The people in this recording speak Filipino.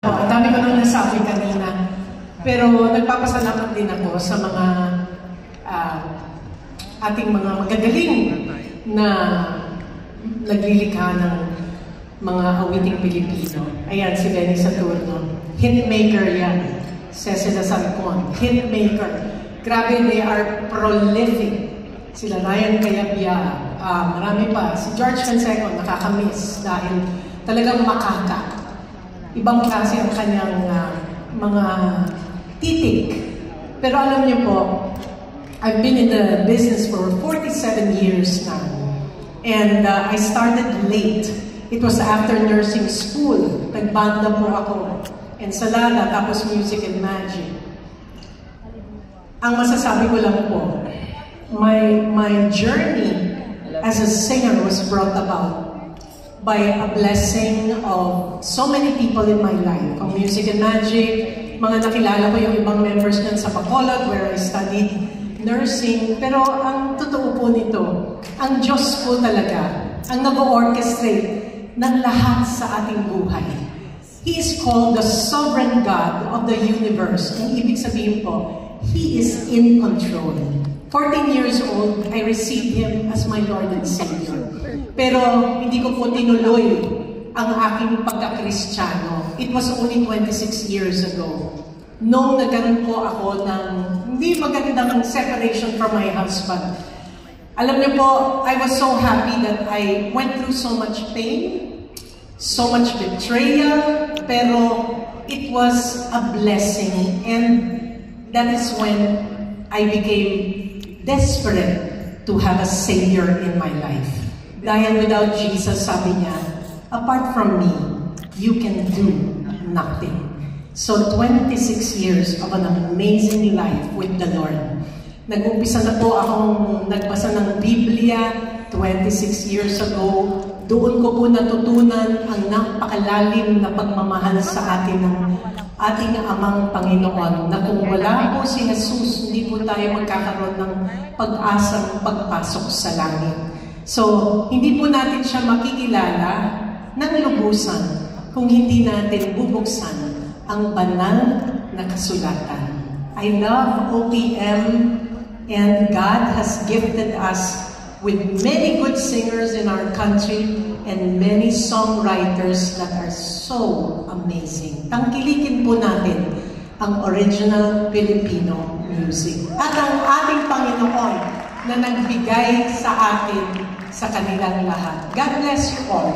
Ang dami ko nang nasabi kanina. Pero nagpapasalamat din ako sa mga ating mga magagaling na naglilikha ng mga awiting Pilipino. Ayan, si Benny Saturno. Hitmaker yan. Cecil Salcon. Hitmaker. Grabe, they are prolific. Sila Ryan Cayabia. Marami pa. Si George Canseco, nakakamiss dahil talagang makaka. Ibang klase ang kanyang mga titik. Pero alam niyo po, I've been in the business for 47 years now. And I started late. It was after nursing school. Nagbanda po ako. Ensalada, tapos music and magic. Ang masasabi ko lang po, my journey as a singer was brought about by a blessing of so many people in my life. Ang music and magic, mga nakilala ko yung ibang members niyan sa Bacolod where I studied nursing. Pero ang totoo po nito, ang Diyos po talaga, ang nag-orchestrate ng lahat sa ating buhay. He is called the sovereign God of the universe. Ang ibig sabihin po, He is in control. 14 years old, I received Him as my Lord and Savior. Pero hindi ko po tinuloy ang aking pagka-Kristiyano. It was only 26 years ago. Nung nagkaroon po ako ng hindi magandang separation from my husband. Alam niyo po, I was so happy that I went through so much pain, so much betrayal, pero it was a blessing. And that is when I became desperate to have a Savior in my life. Dahil without Jesus, sabi niya, apart from me, you can do nothing. So 26 years of an amazing life with the Lord. Nag-umpisa na po akong nagbasa ng Biblia 26 years ago. Doon ko po natutunan ang napakalalim na pagmamahal sa atin ng ating Amang Panginoon, na kung wala po si Jesus, hindi po tayo magkakaroon ng pag-asang pagpasok sa langit. So, hindi po natin siya makikilala ng lubusan kung hindi natin bubuksan ang banal na kasulatan. I love OPM, and God has gifted us with many good singers in our country and many songwriters that are so amazing. Tangkilikin po natin ang original Filipino music. At ang ating Panginoon na nagbigay sa atin sa kanilang lahat. God bless you all.